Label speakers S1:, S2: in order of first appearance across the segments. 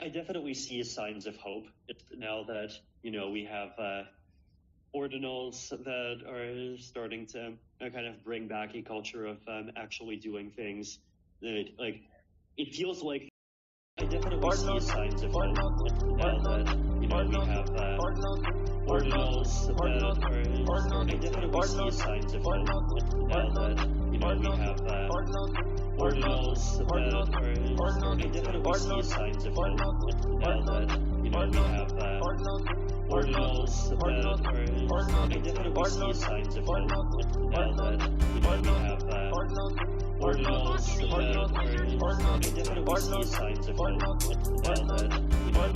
S1: I definitely see signs of hope now that, we have Audionals that are starting to kind of bring back a culture of actually doing things. That, it feels like I definitely see signs of hope now that, we have Audionals that are starting. I definitely see signs of hope now that, we have Audionals that are starting. I definitely see signs of hope now that, we have Audionals that are starting. I definitely see signs of hope now that, we have Audionals that are starting. I definitely see signs of hope now that, we have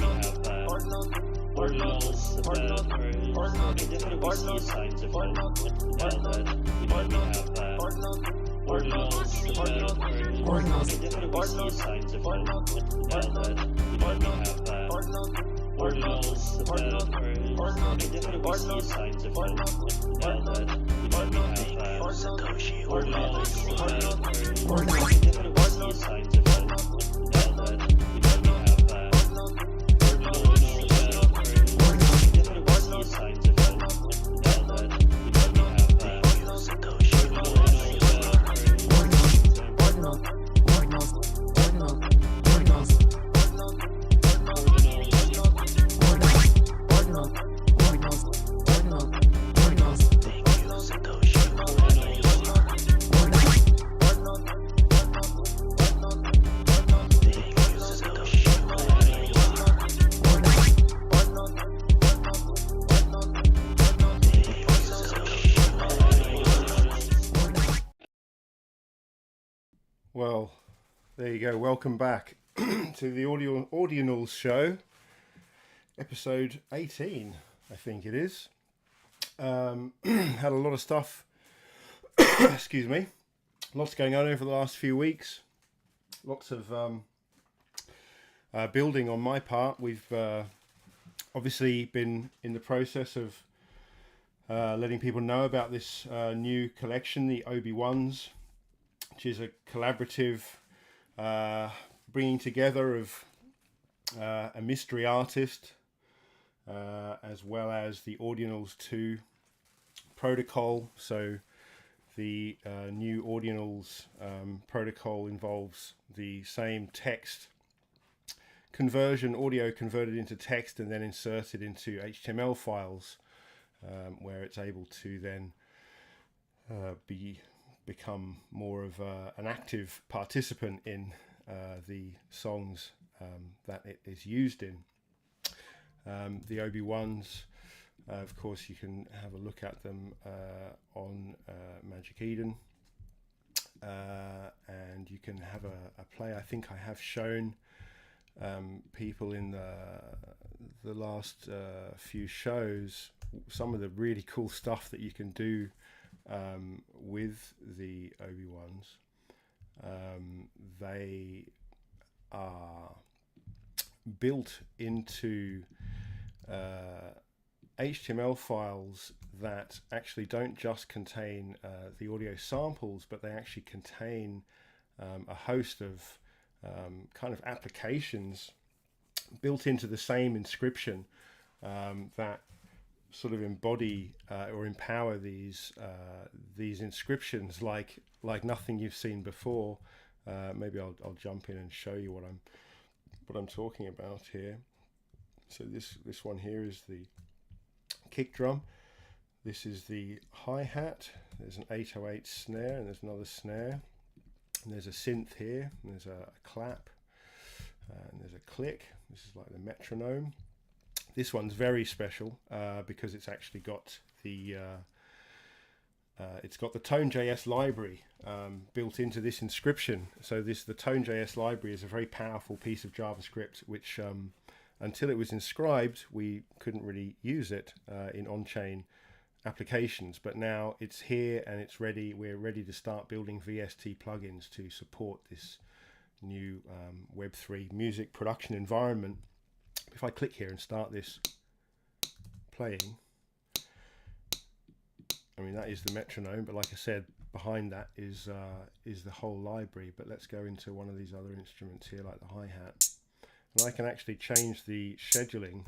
S1: Audionals that are starting. I definitely see signs of hope now that, we have Audionals that are starting. I definitely see signs of hope now that, we have Audionals that are starting. I definitely see signs of hope now that, we have Audionals that are starting. I definitely see signs of hope now that, we have signs of hope now that,
S2: Well, there you go. Welcome back to the Audionals show, episode 18, I think it is. Had a lot of stuff, excuse me, lots going on over the last few weeks. Lots of building on my part. We've obviously been in the process of letting people know about this new collection, the OB1s, which is a collaborative bringing together of a mystery artist as well as the Audionals 2 protocol. So the new Audionals protocol involves the same text conversion, audio converted into text and then inserted into HTML files, where it's able to then become more of an active participant in the songs that it is used in. The OB1s, of course, you can have a look at them on Magic Eden, and you can have a play. I think I have shown people in the last few shows some of the really cool stuff that you can do with the OB1s. They are built into HTML files that actually don't just contain the audio samples, but they actually contain a host of kind of applications built into the same inscription that sort of embody or empower these inscriptions like nothing you've seen before. Maybe I'll jump in and show you what I'm talking about here. So this one here is the kick drum. This is the hi-hat. There's an 808 snare and there's another snare. And there's a synth here. And there's a clap. And there's a click. This is like the metronome. This one's very special because it's actually got the Tone.js library built into this inscription. So the Tone.js library is a very powerful piece of JavaScript, which until it was inscribed, we couldn't really use it in on-chain applications. But now it's here and it's ready. We're ready to start building VST plugins to support this new Web3 music production environment. If I click here and start this playing, I mean, that is the metronome, but like I said, behind that is the whole library. But let's go into one of these other instruments here, like the hi-hat. and I can actually change the scheduling,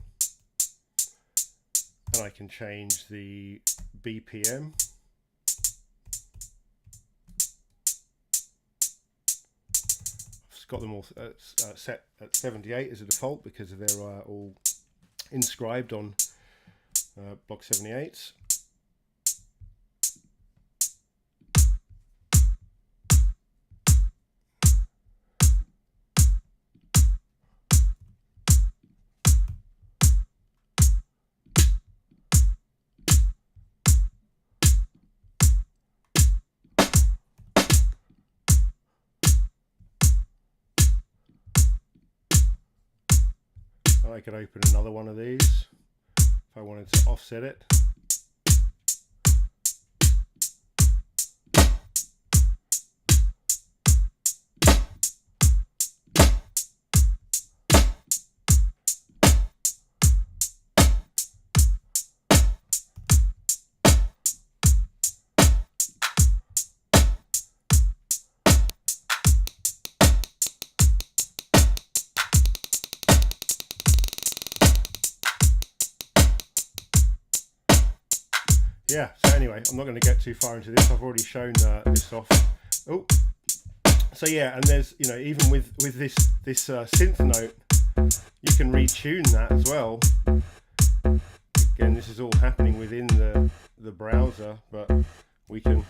S2: and I can change the BPM. I've got them all set at 78 as a default because they're all inscribed on block 78. I could open another one of these if I wanted to offset it. Yeah, so anyway, I'm not going to get too far into this. I've already shown this off. Oh, so yeah, and there's, you know, even with this synth note, you can retune that as well. Again, this is all happening within the browser, but we can.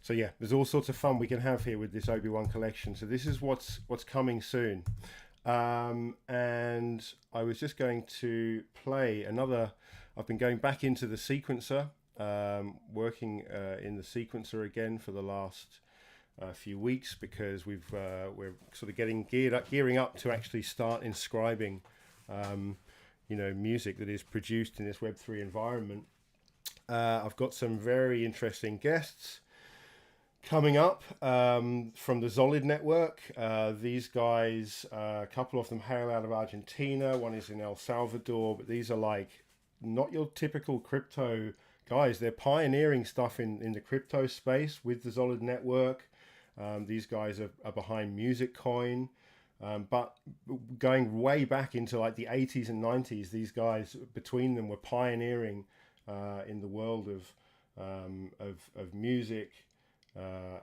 S2: So yeah, there's all sorts of fun we can have here with this OB1 collection. So this is what's coming soon. And I was just going to play another. I've been going back into the sequencer, working in the sequencer again for the last few weeks, because we're sort of gearing up to actually start inscribing, you know, music that is produced in this Web3 environment. I've got some very interesting guests coming up from the Solid network. These guys, a couple of them hail out of Argentina, one is in El Salvador, but these are like not your typical crypto guys. They're pioneering stuff in the crypto space with the Solid network. These guys are behind Music Coin, but going way back into like the 80s and 90s, these guys between them were pioneering in the world of music,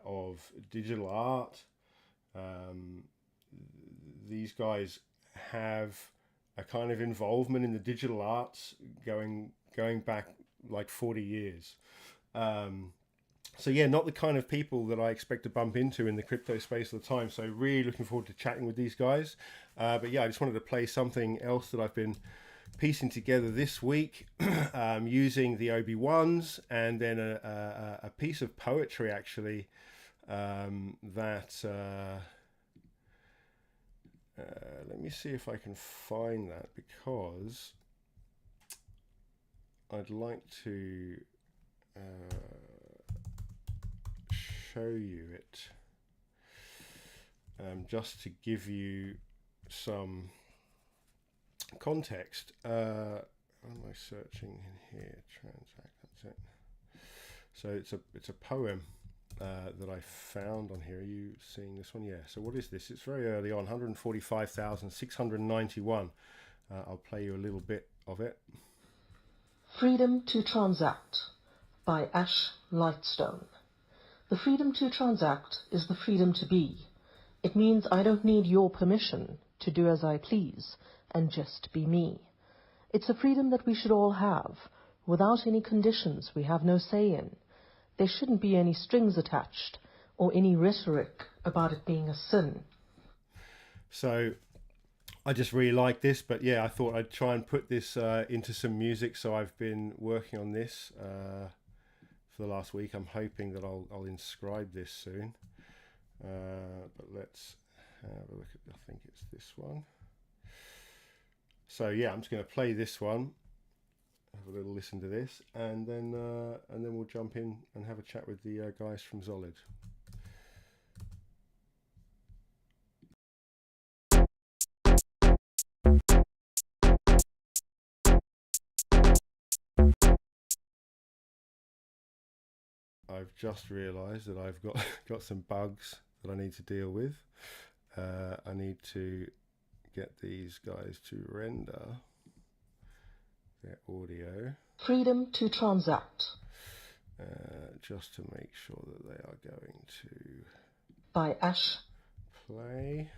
S2: of digital art. These guys have a kind of involvement in the digital arts going back like 40 years. So yeah, not the kind of people that I expect to bump into in the crypto space all the time. So really looking forward to chatting with these guys. But yeah, I just wanted to play something else that I've been piecing together this week, using the OB1s, and then a piece of poetry actually that let me see if I can find that, because I'd like to show you it, just to give you some context. What am I searching in here? Transact, that's it. So it's a poem that I found on here. Are you seeing this one? Yeah. So what is this? It's very early on, 145,691. I'll play you a little bit of it.
S3: Freedom to Transact by Ash Lightstone. The freedom to transact is the freedom to be. It means I don't need your permission to do as I please and just be me. It's a freedom that we should all have, without any conditions we have no say in. There shouldn't be any strings attached or any rhetoric about it being a sin.
S2: So I just really like this, but yeah, I thought I'd try and put this into some music. So I've been working on this for the last week. I'm hoping that I'll inscribe this soon. But let's have a look at, I think it's this one. So yeah, I'm just going to play this one, have a little listen to this, and then we'll jump in and have a chat with the guys from Solid. I've just realised that I've got some bugs that I need to deal with. I need to get these guys to render their audio.
S3: Freedom to transact.
S2: Just to make sure that they are going to
S3: By Ash.
S2: Play.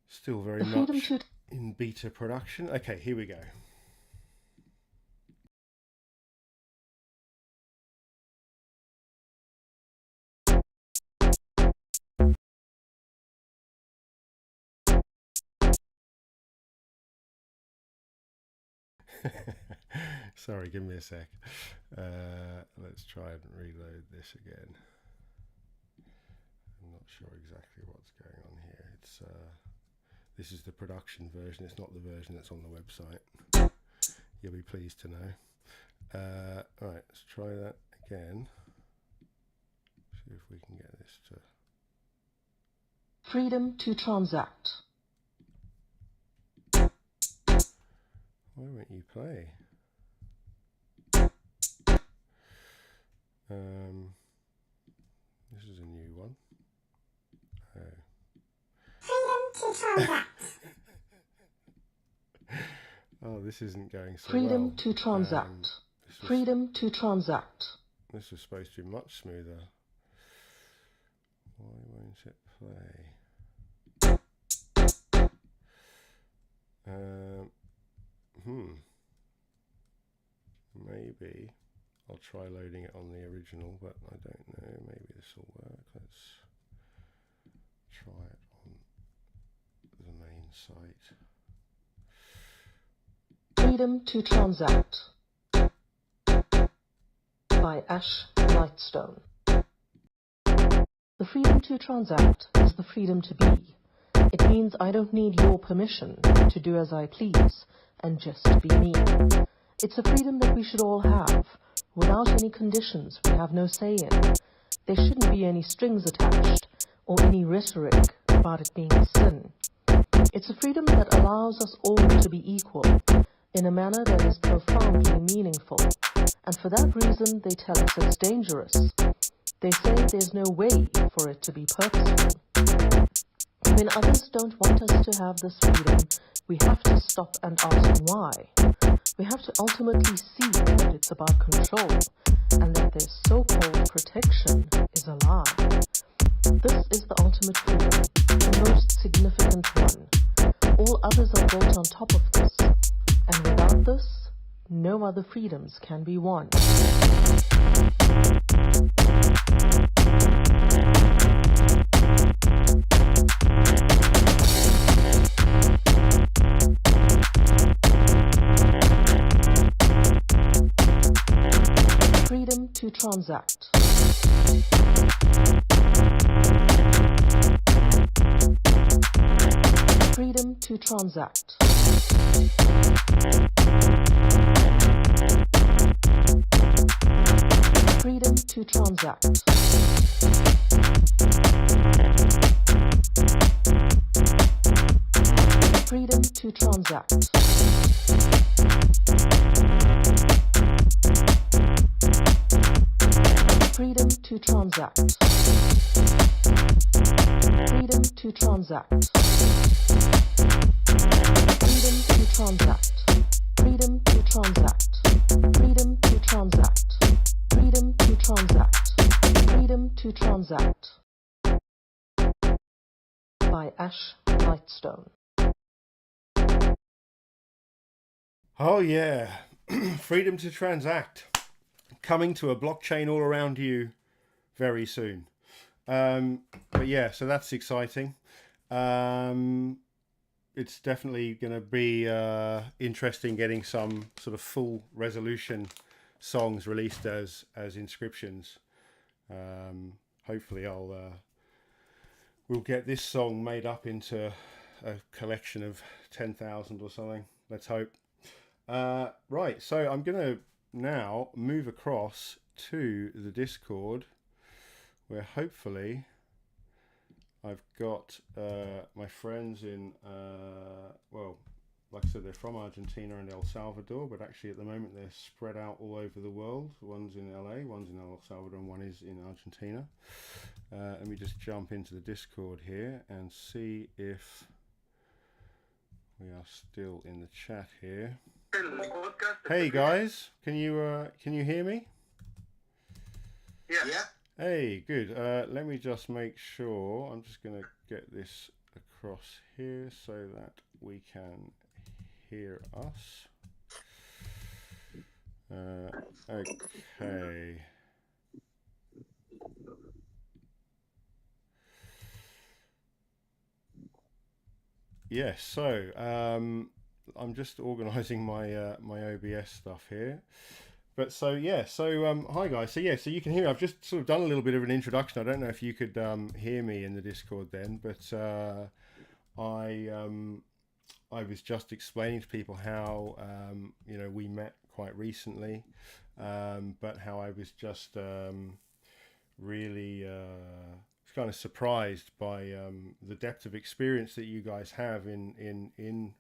S2: Still very much in beta production. Okay, here we go. Sorry, give me a sec. Let's try and reload this again. I'm not sure exactly what's going on here. It's this is the production version. It's not the version that's on the website. You'll be pleased to know. All right, let's try that again. See if we can get this to...
S3: Freedom to transact.
S2: Why won't you play? This is a new one.
S4: Freedom to transact.
S2: Oh, this isn't going so
S3: Freedom
S2: well.
S3: to transact. Freedom to transact.
S2: This was supposed to be much smoother. Why won't it play? Maybe I'll try loading it on the original, but I don't know. Maybe this will work. Let's try it on the main site.
S3: Freedom to transact. By Ash Lightstone. The freedom to transact is the freedom to be. It means I don't need your permission to do as I please and just be me. It's a freedom that we should all have, without any conditions we have no say in. There shouldn't be any strings attached, or any rhetoric about it being a sin. It's a freedom that allows us all to be equal, in a manner that is profoundly meaningful, and for that reason they tell us it's dangerous. They say there's no way for it to be purposeful. When others don't want us to have this freedom, we have to stop and ask why. We have to ultimately see that it's about control, and that their so-called protection is a lie. This is the ultimate freedom, the most significant one. All others are built on top of this, and without this, no other freedoms can be won. Freedom to transact. Freedom to transact. Freedom to transact. Freedom to transact. Freedom to transact. Freedom to transact. Freedom to transact. Freedom to transact. Freedom to transact. Freedom to transact. Freedom to transact. By Ash Lightstone.
S2: Oh yeah, freedom to transact. Coming to a blockchain all around you very soon. But yeah, so that's exciting. It's definitely going to be interesting getting some sort of full resolution songs released as inscriptions. Hopefully we'll get this song made up into a collection of 10,000 or something. Let's hope. Right, so I'm going to now move across to the Discord, where hopefully I've got my friends in, well, like I said, they're from Argentina and El Salvador, but actually at the moment they're spread out all over the world. One's in LA, one's in El Salvador, and one is in Argentina. Let me just jump into the Discord here and see if we are still in the chat here. Hey guys, can you hear me?
S5: Yeah.
S2: Hey, good. Let me just make sure. I'm just going to get this across here so that we can hear us. Okay. Yes, so I'm just organizing my my OBS stuff here. But so yeah, so hi guys. So yeah, so you can hear me. I've just sort of done a little bit of an introduction. I don't know if you could hear me in the Discord then, but I was just explaining to people how you know, we met quite recently, but how I was just really kind of surprised by the depth of experience that you guys have in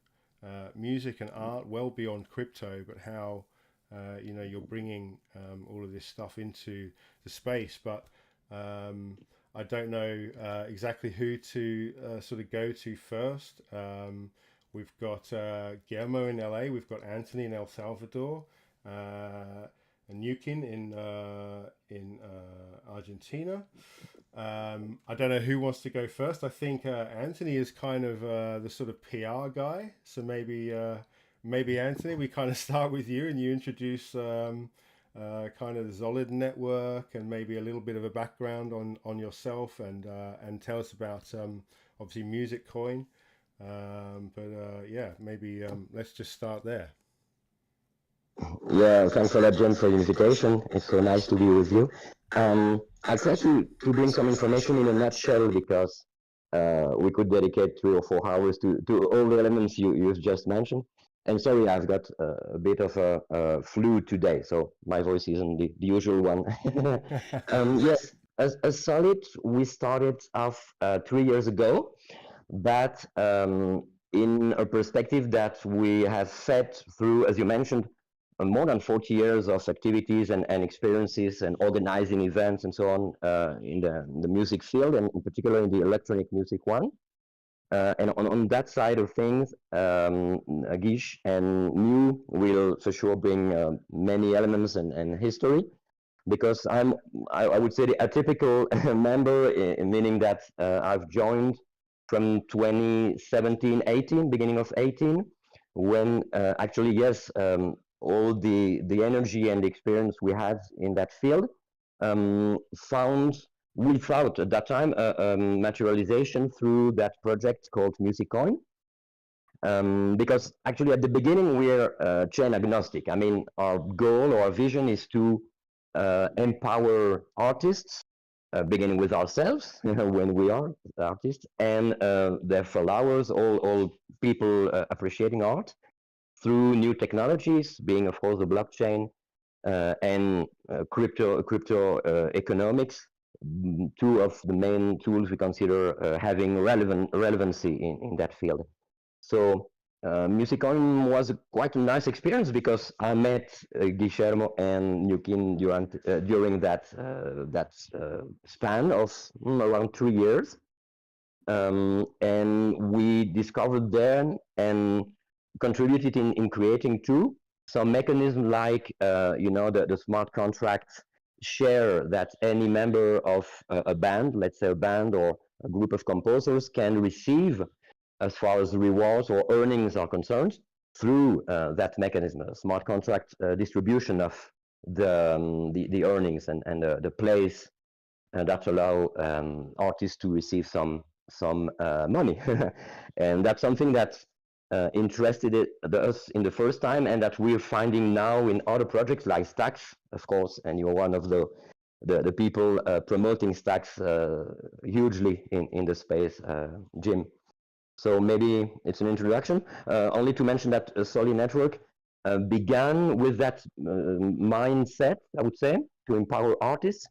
S2: music and art, well beyond crypto, but how you know, you're bringing all of this stuff into the space. But I don't know exactly who to sort of go to first. We've got Guillermo in LA, we've got Anthony in El Salvador, and Nukin in Argentina. I don't know who wants to go first. I think Anthony is kind of the sort of PR guy, so maybe Anthony, we kind of start with you and you introduce kind of the Solid network and maybe a little bit of a background on yourself, and tell us about obviously Music Coin. Yeah, maybe let's just start there.
S5: Yeah, thanks a lot, Jim, for the invitation. It's so nice to be with you. I'll try to bring some information in a nutshell, because we could dedicate 3 or 4 hours to all the elements you've just mentioned. And sorry, I've got a bit of a flu today, so my voice isn't the usual one. Yes, as Solid, we started off 3 years ago, but in a perspective that we have fed through, as you mentioned, more than 40 years of activities and experiences and organizing events and so on in the music field, and in particular in the electronic music one. And on that side of things, Gish and New will for sure bring many elements and history, because I would say the atypical member, meaning that I've joined from 2017-18, beginning of 18, when actually, yes, all the energy and the experience we had in that field found without at that time materialization through that project called Music Coin. Because actually at the beginning we're chain agnostic. I mean, our goal or our vision is to empower artists, beginning with ourselves, when we are artists, and their followers, all people appreciating art, through new technologies, being of course the blockchain and crypto economics, 2 of the main tools we consider having relevancy in that field. So Music Coin was quite a nice experience, because I met Guillermo and Nukin during that span of around 2 years, and we discovered there and contributed in creating too some mechanism like you know, the smart contracts share that any member of a band, let's say a band or a group of composers, can receive as far as rewards or earnings are concerned through that mechanism, a smart contract distribution of the earnings and the plays that allow artists to receive some money. And that's something that interested us in the first time, and that we're finding now in other projects like Stacks, of course, and you're one of the people promoting Stacks hugely in the space, Jim. So maybe it's an introduction, only to mention that Solid Network began with that mindset, I would say, to empower artists.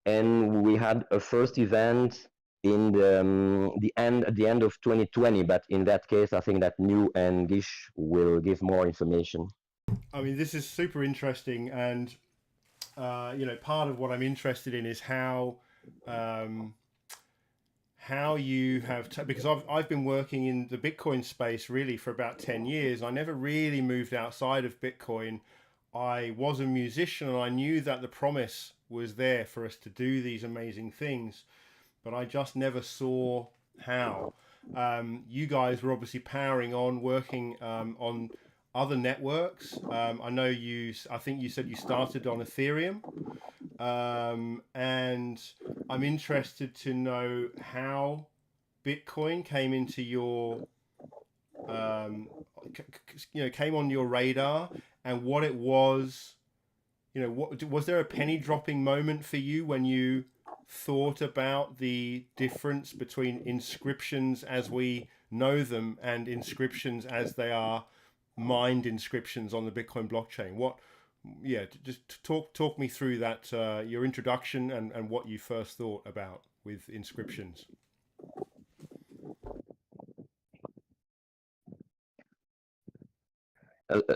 S5: And we had a first event in at the end of 2020. But in that case, I think that New and Gish will give more information.
S2: I mean, this is super interesting, and part of what I'm interested in is how you have because I've been working in the Bitcoin space really for about 10 years. I never really moved outside of Bitcoin. I was a musician, and I knew that the promise was there for us to do these amazing things, but I just never saw how. You guys were obviously powering on, working on other networks. I know I think you said you started on Ethereum, and I'm interested to know how Bitcoin came into your, came on your radar, and what it was. What was there a penny dropping moment for you when you thought about the difference between inscriptions as we know them and inscriptions as they are mined inscriptions on the Bitcoin blockchain? Just talk me through that, your introduction and what you first thought about with inscriptions.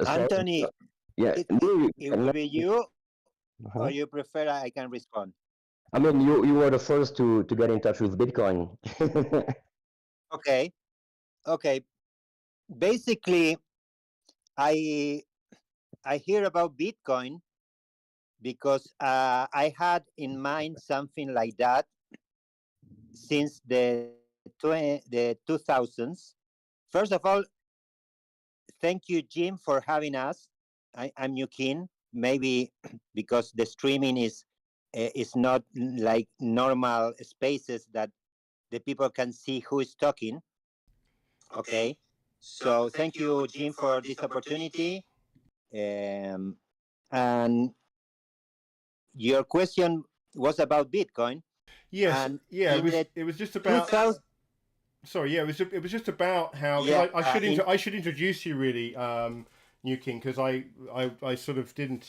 S6: Anthony,
S5: yeah,
S6: it will be you, or you prefer I can respond?
S5: I mean, you were the first to get in touch with Bitcoin.
S6: Okay. Basically, I hear about Bitcoin because I had in mind something like that since the 2000s. First of all, thank you, Jim, for having us. I'm new keen, maybe because the streaming is not like normal spaces that the people can see who is talking. Okay, so thank you, Jim, for this opportunity. And your question was about Bitcoin.
S2: Yes,
S6: and
S2: it was just about. Sorry, yeah, it was just about how. Yeah, I should introduce you really, New King, because I sort of didn't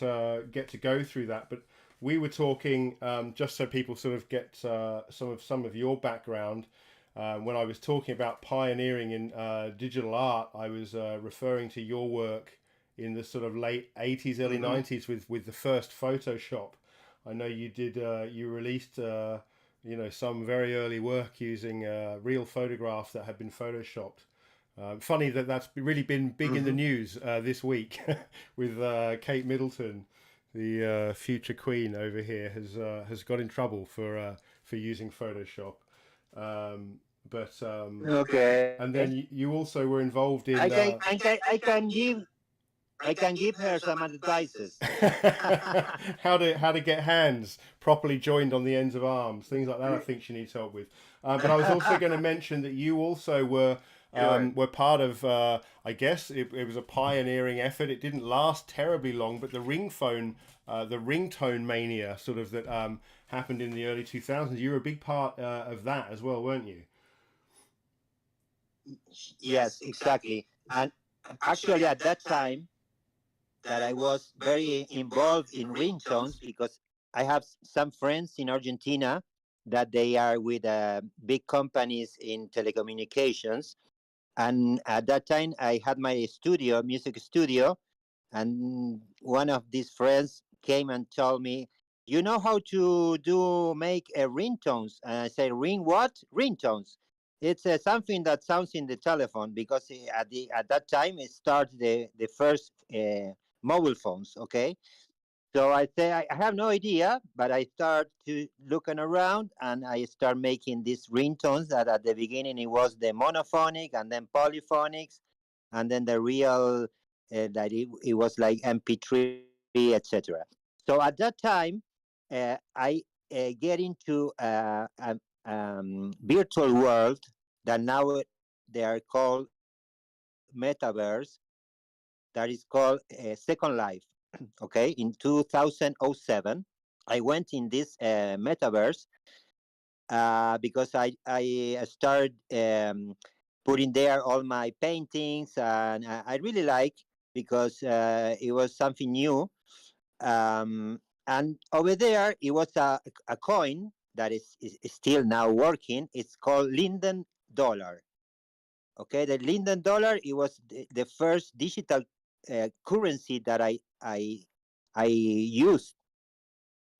S2: get to go through that, but we were talking just so people sort of get some of your background. When I was talking about pioneering in digital art, I was referring to your work in the sort of late 80s, early 90s with the first Photoshop. I know you did. You released. Some very early work using real photographs that had been photoshopped. Funny that's really been big in the news this week with Kate Middleton, the future queen over here, has got in trouble for using Photoshop.
S6: Okay.
S2: And then you also were involved in.
S6: I can give her some advices.
S2: how to get hands properly joined on the ends of arms, things like that. I think she needs help with. But I was also going to mention that you also were part of. I guess it was a pioneering effort. It didn't last terribly long, but the ringtone mania sort of that happened in the early 2000s. You were a big part of that as well, weren't you?
S6: Yes, exactly. And actually, at that time, that I was very involved in ringtones because I have some friends in Argentina that they are with big companies in telecommunications. And at that time, I had my music studio, and one of these friends came and told me, "You know how to make ringtones?" And I say, "Ring what? Ringtones." It's something that sounds in the telephone because at that time it started the first mobile phones. Okay, so I say I have no idea, but I start to looking around and I start making these ringtones that at the beginning it was the monophonic and then polyphonics, and then the real that it was like MP3, etc. So at that time, I get into a virtual world that now they are called metaverse. That is called Second Life. Okay, in 2007, I went in this metaverse because I started putting there all my paintings, and I really like because it was something new. And over there, it was a coin that is still now working. It's called Linden dollar. Okay, the Linden dollar, it was the first digital currency that I used,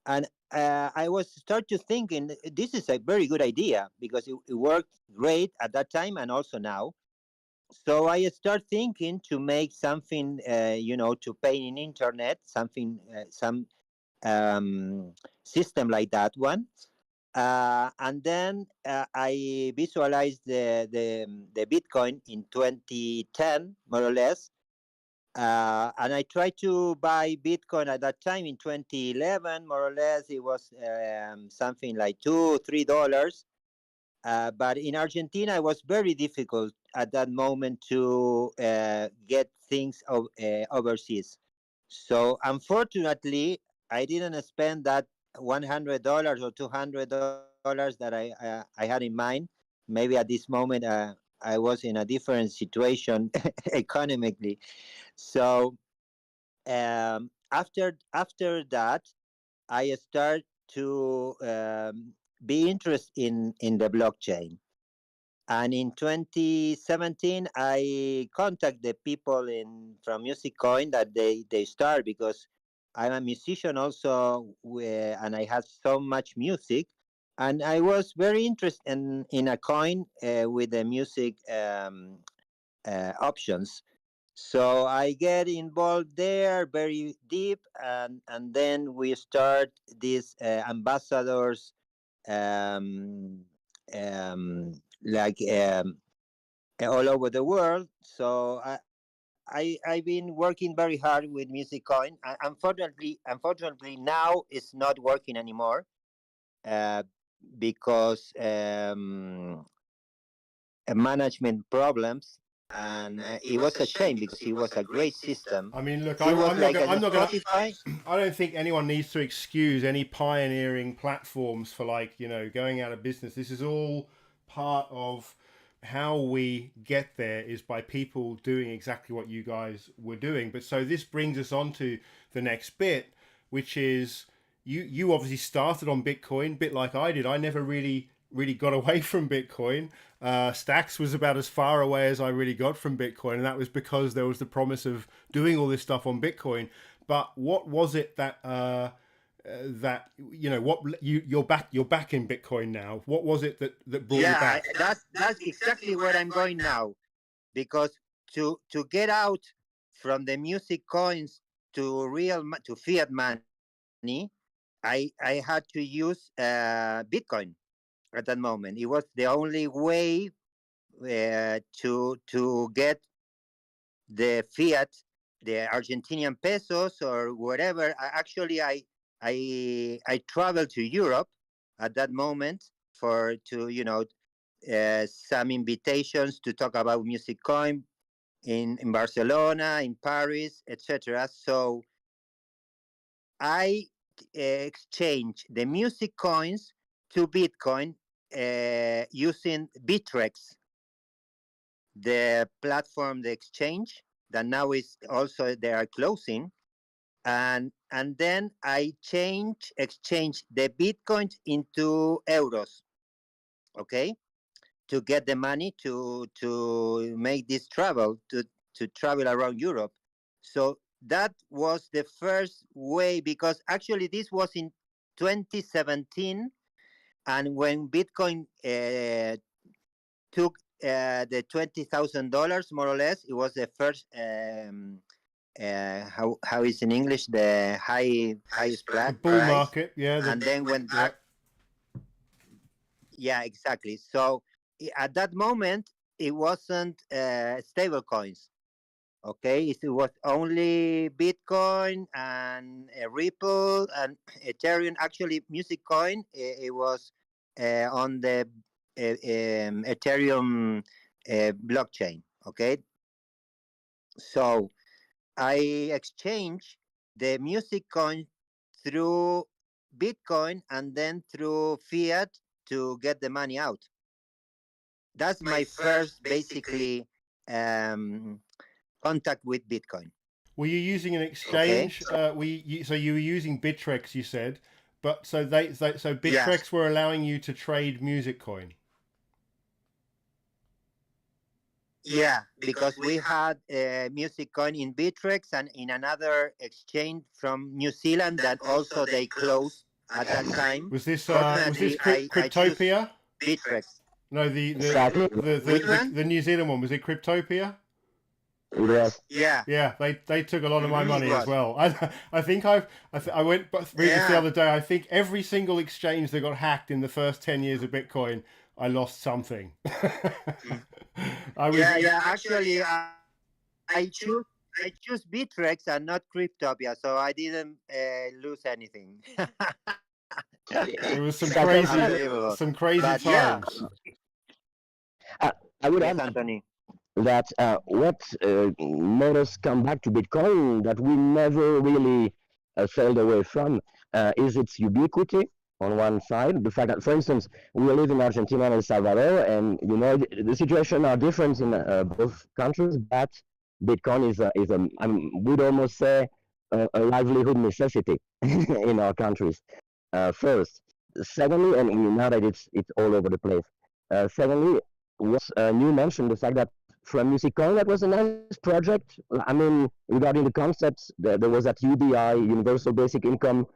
S6: and I was start to thinking this is a very good idea because it worked great at that time and also now. So I start thinking to make something, to pay in internet, something, some system like that one. And then I visualized the Bitcoin in 2010, more or less. And I tried to buy Bitcoin at that time in 2011, more or less. It was something like $2-3. But in Argentina, it was very difficult at that moment to get things overseas. So unfortunately, I didn't spend that $100 or $200 that I had in mind. Maybe at this moment, I was in a different situation economically. So after that, I start to be interested in the blockchain. And in 2017, I contact the people from Music Coin that they start, because I'm a musician also, and I have so much music, and I was very interested in a coin with the music options. So I get involved there very deep, and then we start these ambassadors, um, like all over the world. So I've been working very hard with Music Coin. Unfortunately, now it's not working anymore uh, because management problems. And it was a shame because it was a great system.
S2: I mean, look,
S6: It was
S2: I'm
S6: like
S2: not going
S6: Spotify.
S2: I don't think anyone needs to excuse any pioneering platforms for, like, going out of business. This is all part of how we get there, is by people doing exactly what you guys were doing. But so this brings us on to the next bit, which is you obviously started on Bitcoin, a bit like I did. I never really got away from Bitcoin. Stacks was about as far away as I really got from Bitcoin, and that was because there was the promise of doing all this stuff on Bitcoin. But what was it that you're back in Bitcoin now? What was it that brought you back?
S6: That's exactly where I'm going now, because to get out from the music coins to fiat money, I had to use Bitcoin at that moment. It was the only way to get the fiat, the Argentinian pesos or whatever. I traveled to Europe at that moment some invitations to talk about music coin in Barcelona, in Paris, etc. So I exchanged the music coins to Bitcoin using Bitrex, the platform, the exchange that now is also they are closing, and then I exchange the Bitcoins into euros, okay, to get the money to make this travel to travel around Europe. So that was the first way, because actually this was in 2017, and when Bitcoin took the $20,000 more or less, it was the first how is in English, the highest
S2: The bull market, yeah.
S6: And then when that, yeah, exactly. So at that moment, it wasn't stable coins. Okay, it was only Bitcoin and Ripple and Ethereum. Actually, music coin, it was on the Ethereum blockchain. Okay, so I exchange the music coin through Bitcoin and then through fiat to get the money out. That's my first, basically, contact with Bitcoin.
S2: Were you using an exchange? So you were using Bitrex, you said. But so so Bittrex were allowing you to trade music coin.
S6: Yeah, because we had music coin in Bittrex and in another exchange from New Zealand that also they closed at that time.
S2: Was this
S6: Fortunately, I choose
S2: Cryptopia?
S6: Bittrex.
S2: No,
S5: Exactly.
S2: the New Zealand one, was it Cryptopia?
S5: Yes.
S6: Yeah.
S2: Yeah, they took a lot of my money
S6: it
S2: as
S6: was.
S2: well. I think I went through this the other day. I think every single exchange that got hacked in the first 10 years of Bitcoin, I lost something.
S6: Actually, I choose Bittrex and not Cryptopia, so I didn't lose anything.
S2: It was some
S6: Unbelievable.
S2: crazy
S6: But yeah.
S2: times.
S5: I would
S6: Yes,
S5: add
S6: Anthony.
S5: that what made us come back to Bitcoin that we never really sailed away from is its ubiquity on one side. The fact that, for instance, we live in Argentina and El Salvador, and you know the situation are different in both countries, but Bitcoin is I would almost say a livelihood necessity in our countries. First, secondly, and now that it's all over the place. Secondly, what you mentioned, the fact that from Music Coin, that was a nice project. I mean, regarding the concepts, there was that UBI, Universal Basic Income,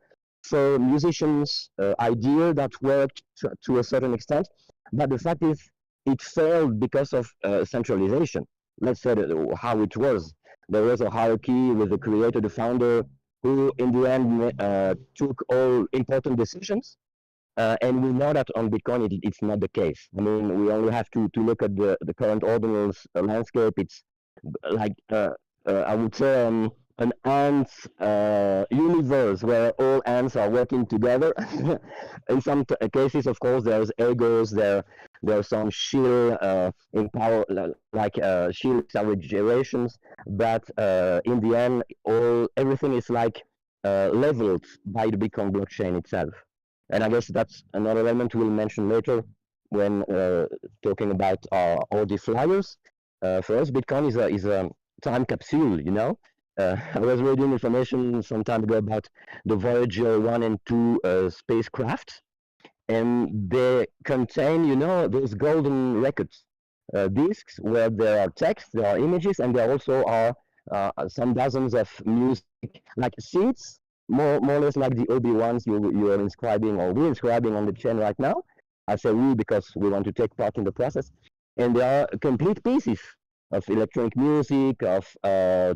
S5: for musicians idea that worked to a certain extent. But the fact is, it failed because of centralization. Let's say how it was. There was a hierarchy with the creator, the founder, who in the end took all important decisions. And we know that on Bitcoin, it's not the case. I mean, we only have to look at the current Audionals landscape. It's like, I would say, an ant universe where all ants are working together. In some cases, of course, there's egos, there's some shield in power, like shield exaggerations, but in the end, everything is like leveled by the Bitcoin blockchain itself. And I guess that's another element we'll mention later when talking about our Audi flyers. For us, Bitcoin is a time capsule, you know. I was reading information some time ago about the Voyager 1 and 2 spacecraft, and they contain, you know, those golden records discs where there are text, there are images, and there also are some dozens of music, like seeds, more or less like the Obi-Wans you are inscribing, or we're inscribing on the chain right now. I say we because we want to take part in the process. And there are complete pieces of electronic music, of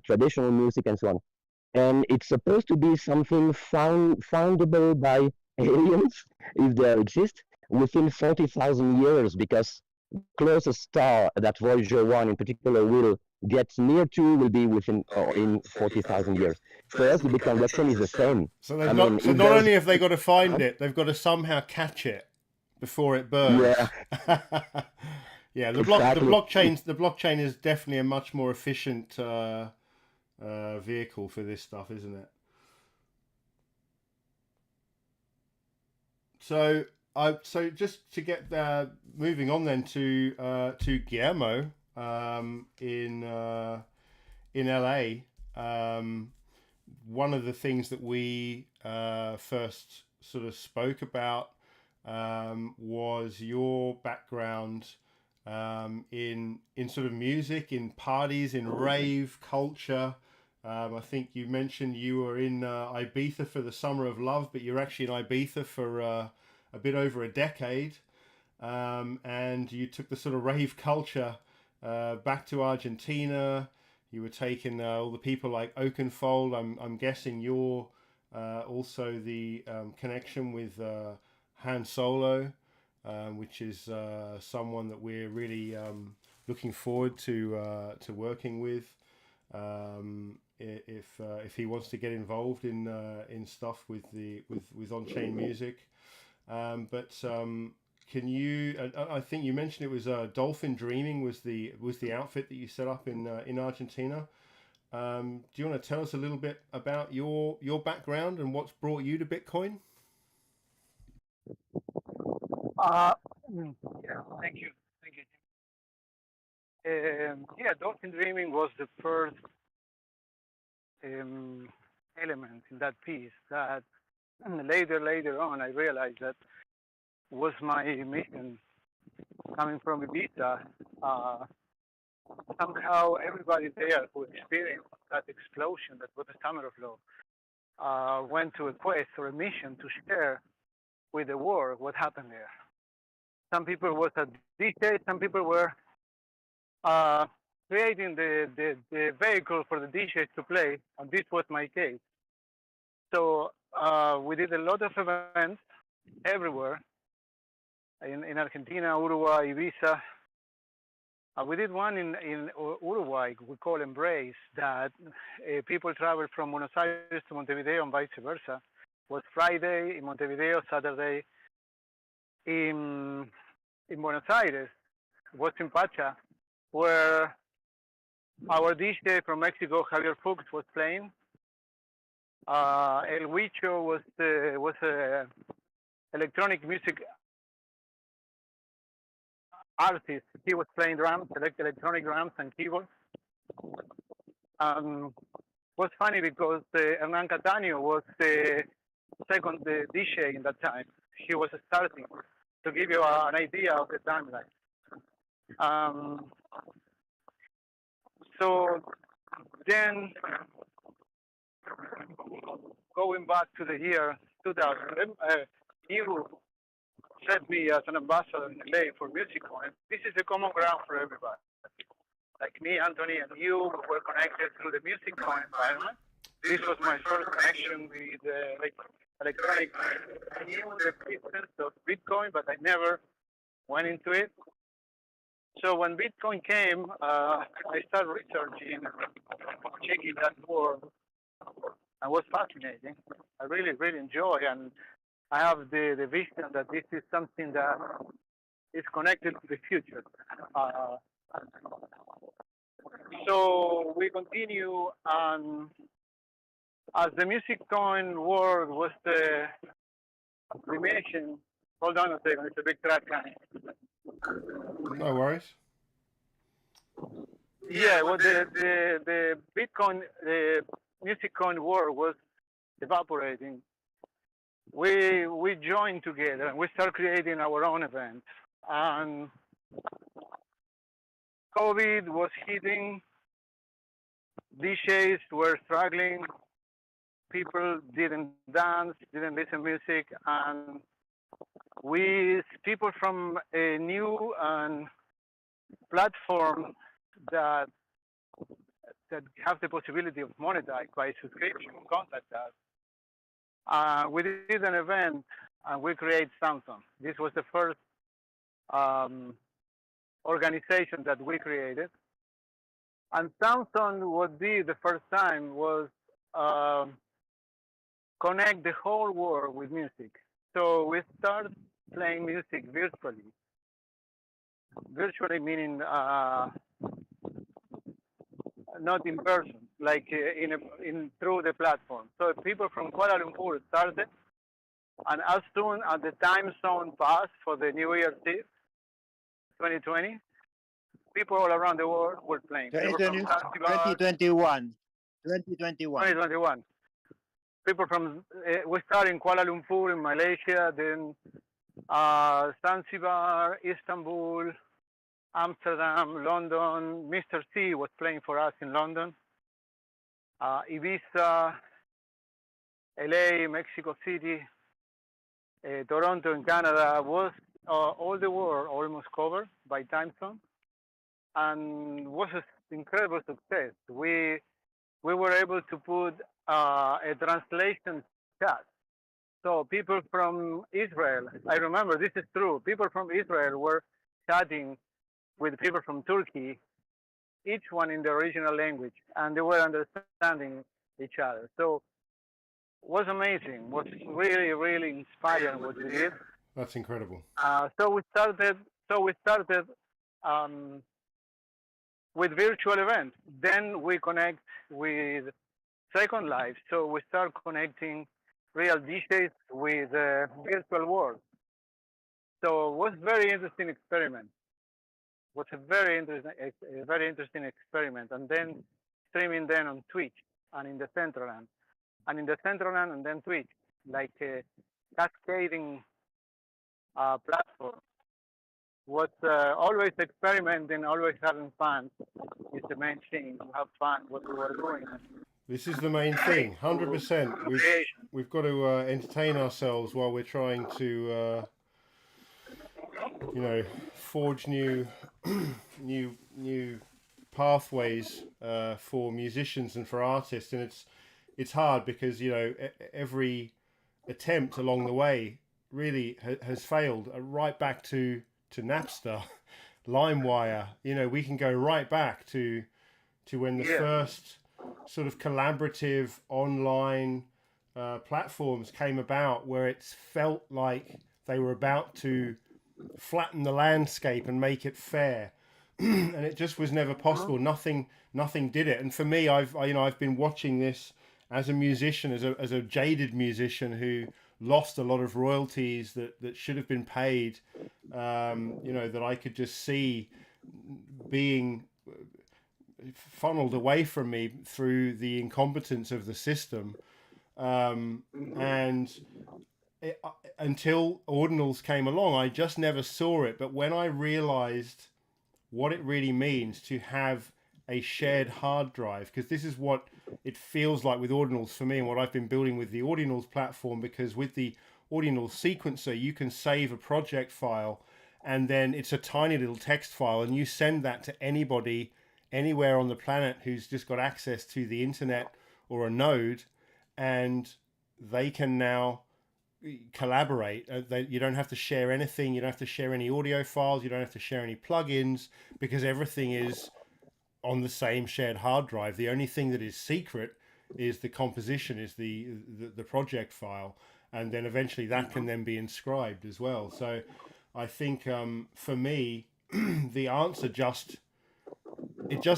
S5: traditional music, and so on. And it's supposed to be something foundable by aliens, if they exist, within 40,000 years, because the closest star that Voyager 1 in particular will get near to will be within in 40,000 years. For us, the Bitcoin blockchain is the same.
S2: So not only have they got to find it, they've got to somehow catch it before it burns.
S5: Yeah.
S2: Yeah, the
S5: Exactly.
S2: blockchain is definitely a much more efficient vehicle for this stuff, isn't it? So just to get moving on then to Guillermo in LA. One of the things that we first sort of spoke about was your background in sort of music, in parties, in rave culture. I think you mentioned you were in Ibiza for the Summer of Love, but you're actually in Ibiza for a bit over a decade. And you took the sort of rave culture back to Argentina. You were taking all the people like Oakenfold. I'm guessing you're also the connection with Han Solo, which is someone that we're really looking forward to working with. If he wants to get involved in stuff with on-chain music, can you? I think you mentioned it was Dolphin Dreaming was the outfit that you set up in Argentina. Do you want to tell us a little bit about your background and what's brought you to Bitcoin?
S7: Yeah, thank you. Yeah, Dolphin Dreaming was the first element in that piece that later on, I realized that was my mission coming from Ibiza. Somehow everybody there who experienced that explosion that was the Summer of Love went to a quest or a mission to share with the world what happened there. Some people was a DJ, some people were creating the vehicle for the DJs to play, and this was my case. So we did a lot of events everywhere, in Argentina, Uruguay, Ibiza. We did one in Uruguay, we call Embrace, that people travel from Buenos Aires to Montevideo and vice versa. It was Friday in Montevideo, Saturday in Buenos Aires. It was in Pacha, where our DJ from Mexico, Javier Fuchs, was playing. El Huicho was electronic music artist. He was playing drums, electronic drums and keyboards. Was funny because Hernan Cattaneo was the second DJ in that time. He was starting, to give you an idea of the timeline. So then, going back to the year 2000, you set me as an ambassador in LA for MusicCoin. This is a common ground for everybody. Like me, Anthony, and you were connected through the MusicCoin environment. This was my first connection with electronic. I knew the existence of Bitcoin, but I never went into it. So when Bitcoin came, I started researching, checking that world, and it was fascinating. I really, really enjoy, and I have the vision that this is something that is connected to the future. So we continue, as the MusicCoin world was diminishing. Hold on a second, it's a big track coming.
S2: No worries.
S7: Yeah, well, the Bitcoin, the MusicCoin world was evaporating. We joined together and we started creating our own events. And COVID was hitting. DJs were struggling. People didn't dance, didn't listen to music, and people from a new platform that have the possibility of monetize by subscription contact us. We did an event and we created Samsung. This was the first organization that we created. And Samsung, what did the first time was connect the whole world with music. So we started playing music virtually. Virtually meaning not in person, like through the platform. So people from Kuala Lumpur started, and as soon as the time zone passed for the New Year's Eve, 2020, people all around the world were playing.
S6: 2021.
S7: 2021. People from, we started in Kuala Lumpur in Malaysia, then Zanzibar, Istanbul, Amsterdam, London. Mr. C was playing for us in London. Ibiza, LA, Mexico City, Toronto in Canada. Was all the world almost covered by time zone, and was an incredible success. We were able to put a translation chat. So people from Israel, I remember this is true, people from Israel were chatting with people from Turkey, each one in the original language, and they were understanding each other. So it was amazing, it was really, really inspiring what we did.
S2: That's incredible.
S7: So we started with virtual events. Then we connect with Second Life. So we start connecting real DJs with virtual world. So it was a very interesting experiment. It was a very interesting experiment. And then streaming then on Twitch and in the Central Land. And in the Central Land and then Twitch. like a cascading platform. Was always experimenting, always having fun is the main thing. To have fun what we were doing.
S2: This is the main thing, 100%. We've got to entertain ourselves while we're trying to, forge new pathways for musicians and for artists. And it's hard because every attempt along the way really has failed. Right back to Napster, LimeWire. We can go right back to when the first sort of collaborative online platforms came about, where it felt like they were about to flatten the landscape and make it fair, and it just was never possible. Nothing did it. And for me, I've been watching this as a musician, as a jaded musician who lost a lot of royalties that should have been paid, that I could just see being funneled away from me through the incompetence of the system. Until Audionals came along, I just never saw it. But when I realized what it really means to have a shared hard drive, because this is what it feels like with Audionals for me, and what I've been building with the Audionals platform, because with the Audionals sequencer, you can save a project file, and then it's a tiny little text file, and you send that to anybody anywhere on the planet who's just got access to the internet or a node, and they can now collaborate. You don't have to share anything. You don't have to share any audio files. You don't have to share any plugins, because everything is on the same shared hard drive. The only thing that is secret is the composition, is the project file, and then eventually that can then be inscribed as well. So I think for me, the answer just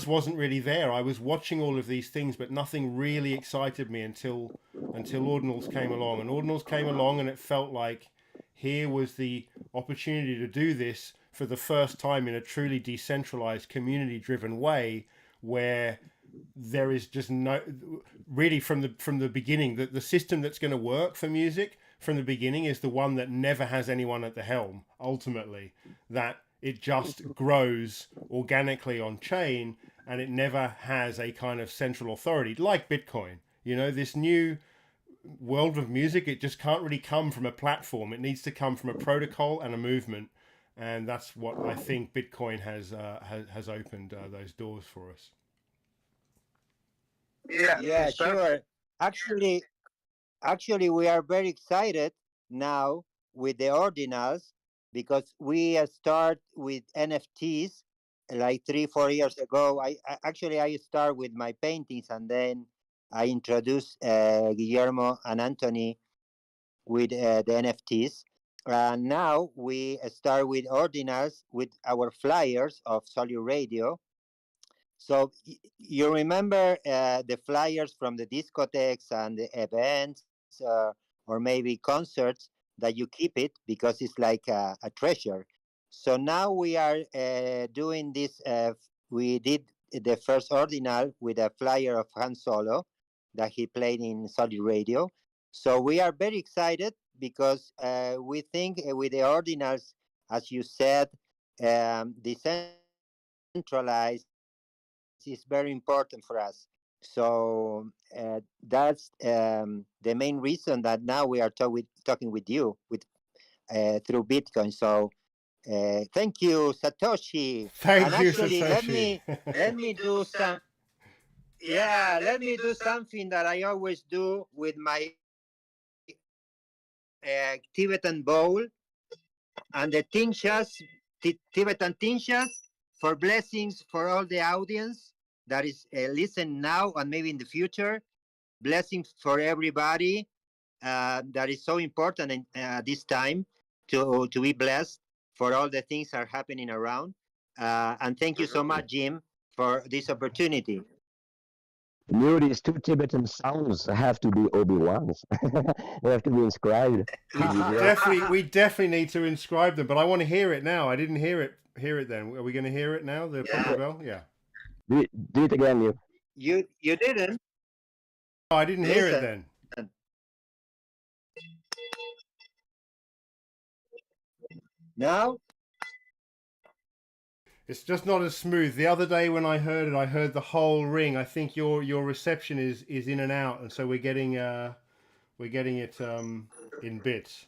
S2: wasn't really there. I was watching all of these things, but nothing really excited me until Audionals came along. And Audionals came along, and it felt like here was the opportunity to do this for the first time in a truly decentralized, community-driven way, where there is just no, really from the beginning, the system that's going to work for music from the beginning is the one that never has anyone at the helm, ultimately, that it just grows organically on chain, and it never has a kind of central authority like Bitcoin. This new world of music, it just can't really come from a platform. It needs to come from a protocol and a movement. And that's what I think Bitcoin has opened those doors for us.
S6: Yeah, sure. Actually, we are very excited now with the Ordinals, because we start with NFTs like 3-4 years ago. I start with my paintings, and then I introduced Guillermo and Anthony with the NFTs. Now we start with Ordinals with our flyers of Solid Radio. So you remember the flyers from the discotheques and the events, or maybe concerts, that you keep it because it's like a treasure. So now we are doing this. We did the first Ordinal with a flyer of Han Solo that he played in Solid Radio. So we are very excited because we think with the Ordinals, as you said, decentralized is very important for us. So that's the main reason that now we are talking with you through Bitcoin. So thank you, Satoshi.
S2: Thank you, Satoshi.
S6: Let me do some. Yeah, let me do something that I always do with my Tibetan bowl and the Tibetan tinshas, for blessings for all the audience that is listen now and maybe in the future. Blessings for everybody. That is so important in this time to be blessed for all the things that are happening around. And thank you so much, Jim, for this opportunity.
S5: These two Tibetan sounds have to be Obi-Wans. They have to be inscribed.
S2: We definitely need to inscribe them, but I want to hear it now. I didn't hear it then. Are we going to hear it now? The proper bell? Yeah.
S5: Do it again,
S6: you didn't?
S2: Oh, I didn't hear it then.
S6: Now?
S2: It's just not as smooth. The other day when I heard it, I heard the whole ring. I think your reception is in and out, and so we're getting it in bits.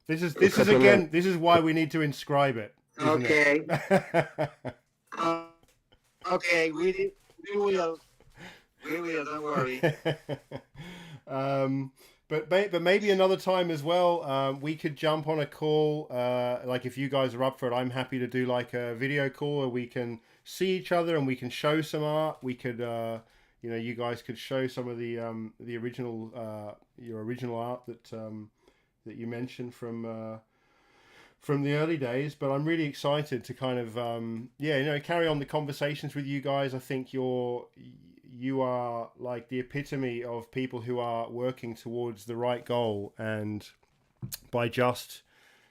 S2: This is again. This is why we need to inscribe it.
S6: Okay.
S2: It?
S6: Okay, we will. We will. Don't worry.
S2: But maybe another time as well, we could jump on a call. Like if you guys are up for it, I'm happy to do like a video call where we can see each other and we can show some art. We could, you guys could show some of the original, your original art that you mentioned from the early days. But I'm really excited to kind of, carry on the conversations with you guys. I think you are like the epitome of people who are working towards the right goal, and by just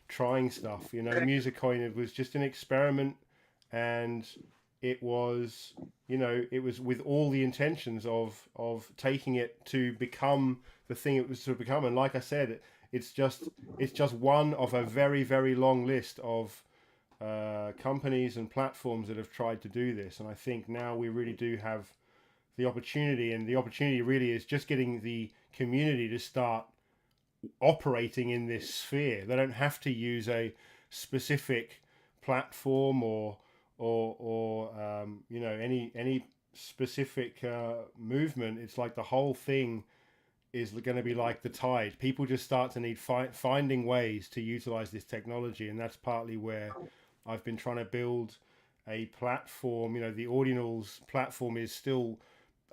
S2: trying stuff, Musicoin, it was just an experiment, and it was with all the intentions of taking it to become the thing it was to become. And like I said, it's just one of a very, very long list of companies and platforms that have tried to do this. And I think now we really do have the opportunity, and the opportunity really is just getting the community to start operating in this sphere. They don't have to use a specific platform or any specific movement. It's like the whole thing is going to be like the tide. People just start to need finding ways to utilize this technology, and that's partly where I've been trying to build a platform. The Audionals platform is still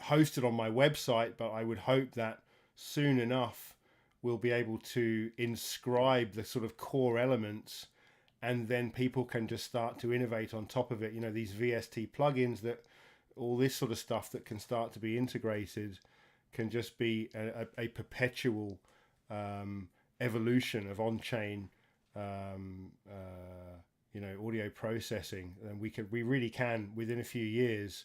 S2: hosted on my website, but I would hope that soon enough we'll be able to inscribe the sort of core elements, and then people can just start to innovate on top of it. These VST plugins, that all this sort of stuff that can start to be integrated can just be a perpetual evolution of on-chain audio processing. And we really can, within a few years,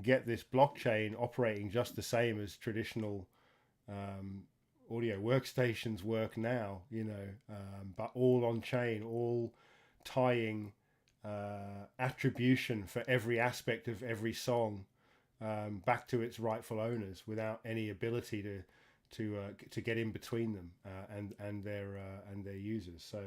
S2: get this blockchain operating just the same as traditional audio workstations work now, but all on chain, all tying attribution for every aspect of every song back to its rightful owners, without any ability to get in between them and their users. So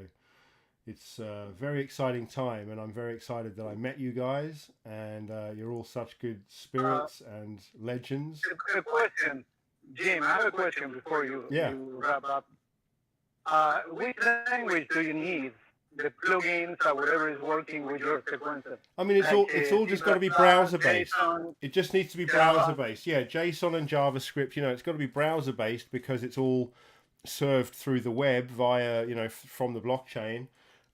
S2: it's a very exciting time, and I'm very excited that I met you guys, and you're all such good spirits and legends.
S7: A question, Jim. I have a question before you wrap up. Which language do you need? The plugins or whatever is working with your sequencer?
S2: I mean, it's all just got to be browser based. It just needs to be browser based. Yeah, JSON and JavaScript. It's got to be browser based because it's all served through the web via from the blockchain.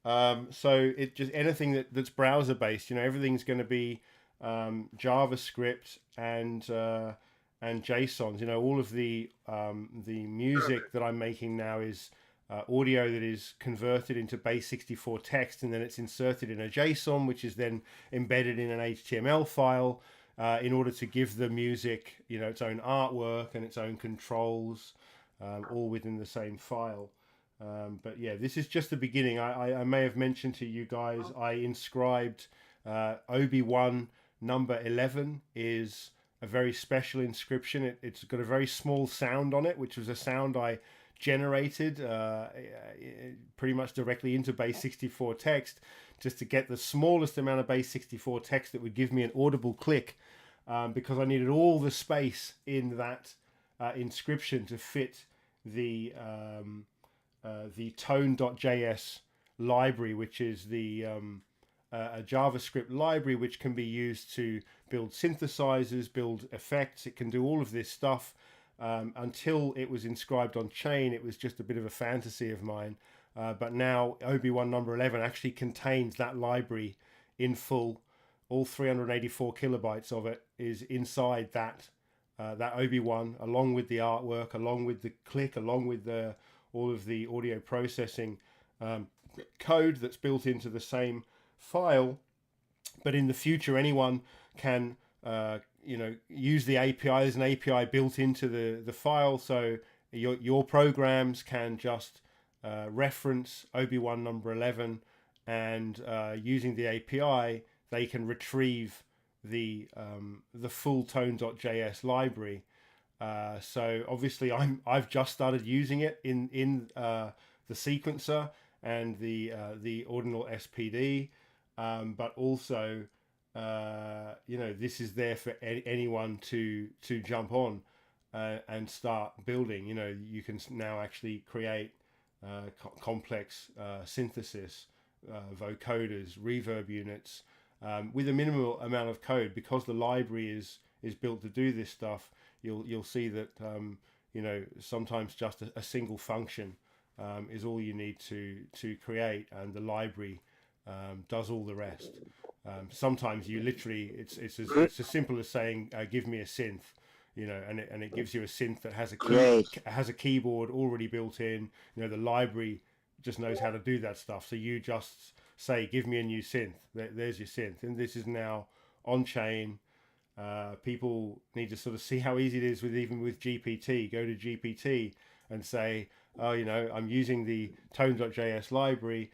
S2: So it just anything that's browser based, everything's going to be JavaScript and JSONs. All of the music that I'm making now is audio that is converted into base64 text, and then it's inserted in a JSON, which is then embedded in an HTML file in order to give the music, its own artwork and its own controls, all within the same file. But yeah, this is just the beginning. I may have mentioned to you guys, I inscribed OB1 number 11 is a very special inscription. It's got a very small sound on it, which was a sound I generated pretty much directly into base64 text, just to get the smallest amount of base64 text that would give me an audible click, because I needed all the space in that inscription to fit the tone.js library, which is a JavaScript library which can be used to build synthesizers, build effects. It can do all of this stuff. Until it was inscribed on chain, it was just a bit of a fantasy of mine. But now OB1 number 11 actually contains that library in full. All 384 kilobytes of it is inside that OB1, along with the artwork, along with the click, along with all of the audio processing code that's built into the same file. But in the future, anyone can use the API. There's an API built into the file, so your programs can just reference OB1 number 11, and using the API, they can retrieve the full tone.js library. So obviously I've just started using it in the sequencer and the ordinal SPD, but also this is there for anyone to jump on and start building. You can now actually create complex synthesis, vocoders, reverb units with a minimal amount of code. Because the library is built to do this stuff, you'll see that sometimes just a single function is all you need to create, and the library does all the rest. Sometimes you literally it's as simple as saying give me a synth, and it gives you a synth that has a keyboard already built in. The library just knows how to do that stuff. So you just say, give me a new synth. There's your synth, and this is now on chain. People need to sort of see how easy it is even with GPT. Go to GPT and say, oh, I'm using the tone.js library.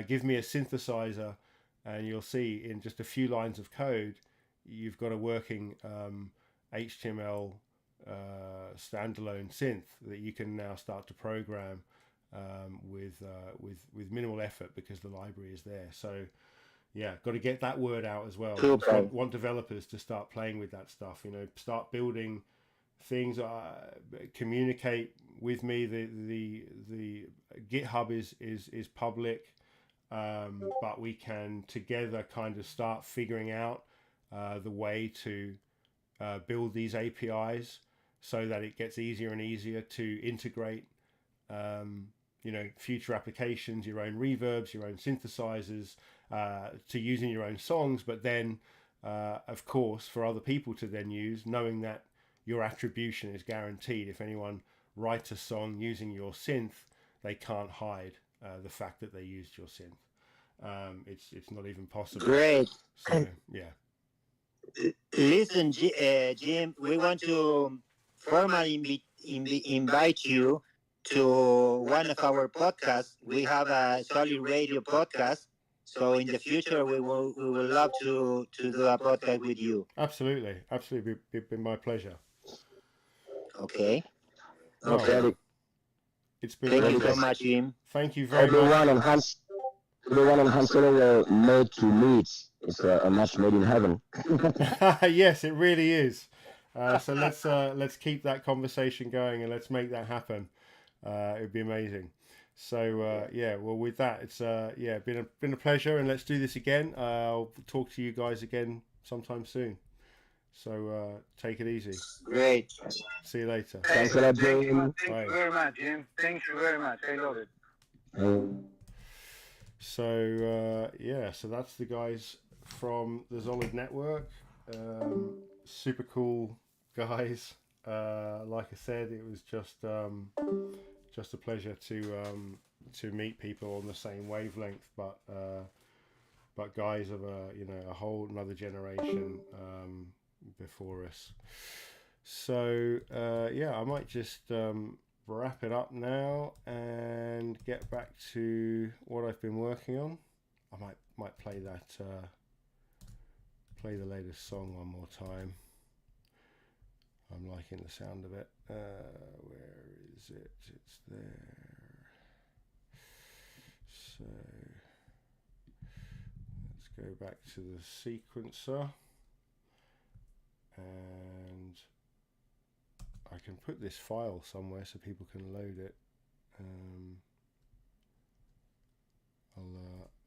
S2: Give me a synthesizer, and you'll see in just a few lines of code, you've got a working HTML standalone synth that you can now start to program with minimal effort, because the library is there. So yeah, got to get that word out as well. Want developers to start playing with that stuff. Start building things. Communicate with me. The GitHub is public, but we can together kind of start figuring out the way to build these APIs so that it gets easier and easier to integrate future applications, your own reverbs, your own synthesizers, to use in your own songs, but then of course for other people to then use, knowing that your attribution is guaranteed. If anyone writes a song using your synth, they can't hide the fact that they used your synth. It's not even possible.
S6: Great.
S2: So yeah.
S6: Listen, Jim, we want to formally invite you to one of our podcasts. We have a Solid Radio podcast, so in the future we will love to do a podcast with you.
S2: Absolutely, it's been my pleasure.
S6: Okay.
S5: Okay.
S2: It's been
S6: Thank you so much, Jim.
S2: Thank you very much.
S5: Everyone on Han Solo made to meet. It's a match made in heaven.
S2: Yes, it really is. So let's keep that conversation going, and let's make that happen. It would be amazing. So well, with that, it's been a pleasure, and let's do this again. I'll talk to you guys again sometime soon. So take it easy.
S6: Great.
S2: See you later.
S5: Thanks a lot, Jim.
S7: Thank you very much, Jim. Thank you very much. I love it.
S2: So so that's the guys from the Solid Network. Super cool guys. Like I said, it was just a pleasure to meet people on the same wavelength, but guys of a whole another generation before us. So I might just wrap it up now and get back to what I've been working on. I might play that play the latest song one more time. I'm liking the sound of it. Where is it? It's there. So let's go back to the sequencer, and I can put this file somewhere so people can load it.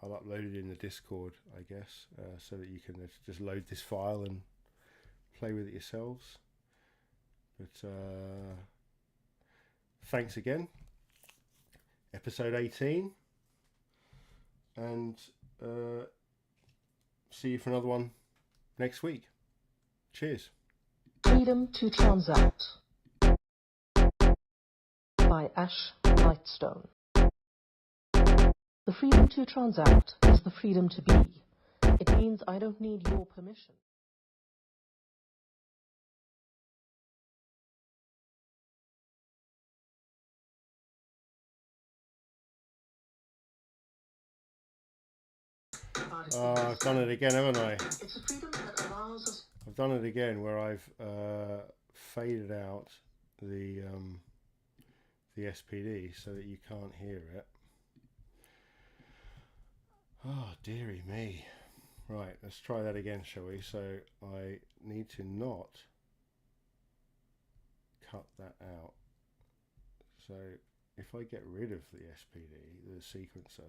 S2: I'll upload it in the Discord, I guess, so that you can just load this file and play with it yourselves. But thanks again. Episode 18, and see you for another one next week. Cheers.
S3: Freedom to Transact by Ash Lightstone. The freedom to transact is the freedom to be. It means I don't need your permission.
S2: I've done it again, haven't I?
S3: It's a freedom that allows us.
S2: I've done it again where I've faded out the SPD so that you can't hear it. Oh, dearie me. Right, let's try that again, shall we? So I need to not cut that out. So if I get rid of the SPD, the sequencer,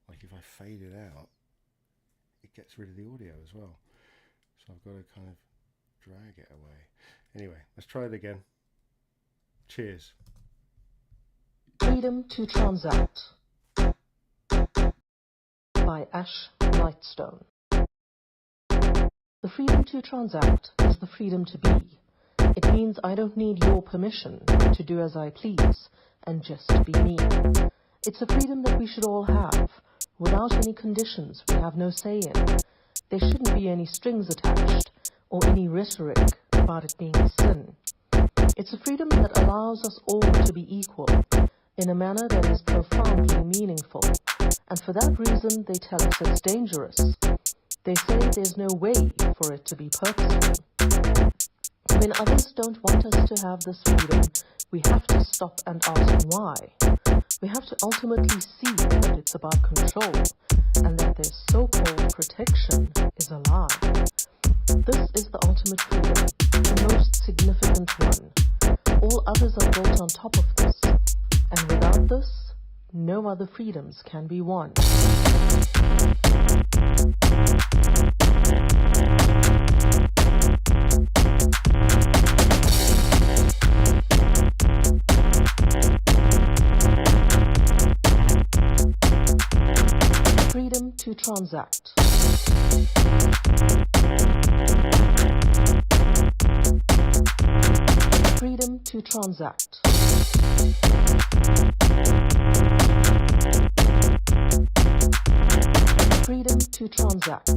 S2: like if I fade it out, it gets rid of the audio as well. So I've got to kind of drag it away. Anyway, let's try it again. Cheers.
S3: Freedom to Transact by Ash Lightstone. The freedom to transact is the freedom to be. It means I don't need your permission to do as I please and just be me. It's a freedom that we should all have, without any conditions we have no say in. There shouldn't be any strings attached or any rhetoric about it being a sin. It's a freedom that allows us all to be equal in a manner that is profoundly meaningful, and for that reason they tell us it's dangerous. They say there's no way for it to be purposeful. When others don't want us to have this freedom, we have to stop and ask why. We have to ultimately see that it's about control, and that their so-called protection is a lie. This is the ultimate freedom, the most significant one. All others are built on top of this, and without this, no other freedoms can be won. Freedom to transact. Freedom to transact. Freedom to transact.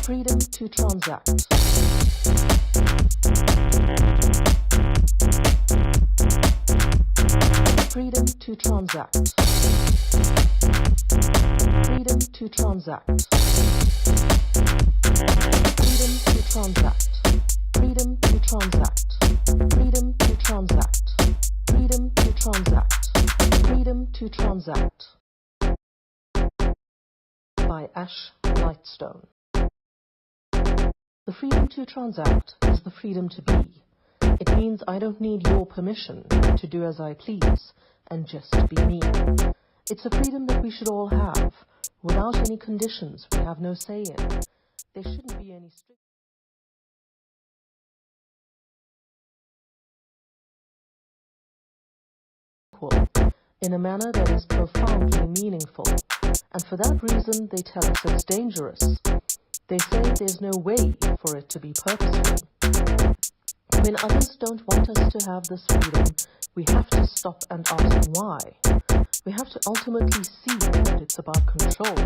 S3: Freedom to transact. Freedom to transact. Freedom to transact. Freedom to transact. Freedom to transact. Freedom to transact. Freedom to transact. Freedom to transact. By Ash Lightstone. The freedom to transact is the freedom to be. It means I don't need your permission to do as I please and just be me. It's a freedom that we should all have, without any conditions we have no say in. There shouldn't be any strict... in a manner that is profoundly meaningful, and for that reason they tell us it's dangerous. They say there's no way for it to be purposeful. When others don't want us to have this freedom, we have to stop and ask why. We have to ultimately see that it's about control,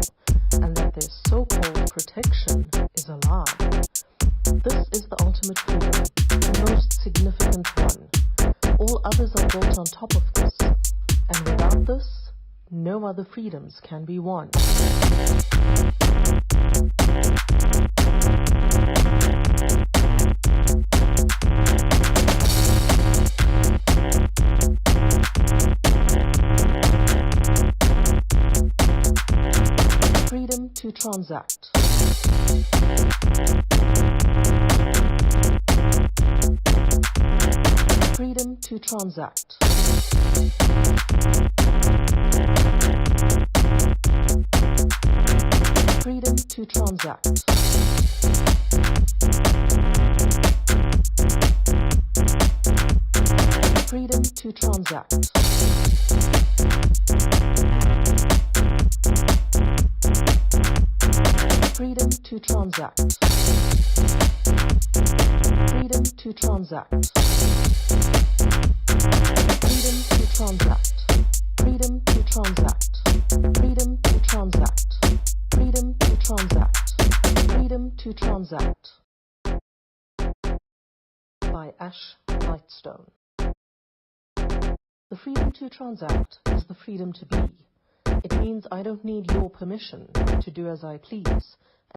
S3: and that their so-called protection is a lie. This is the ultimate freedom, the most significant one. All others are built on top of this, and without this, no other freedoms can be won. Freedom to transact. Freedom to transact. Freedom to transact. Freedom to transact. Freedom to transact. Freedom to transact. Freedom to transact. Freedom to transact. Freedom to transact. Freedom to transact. Freedom to transact. By Ash Lightstone. The freedom to transact is the freedom to be. It means I don't need your permission to do as I please,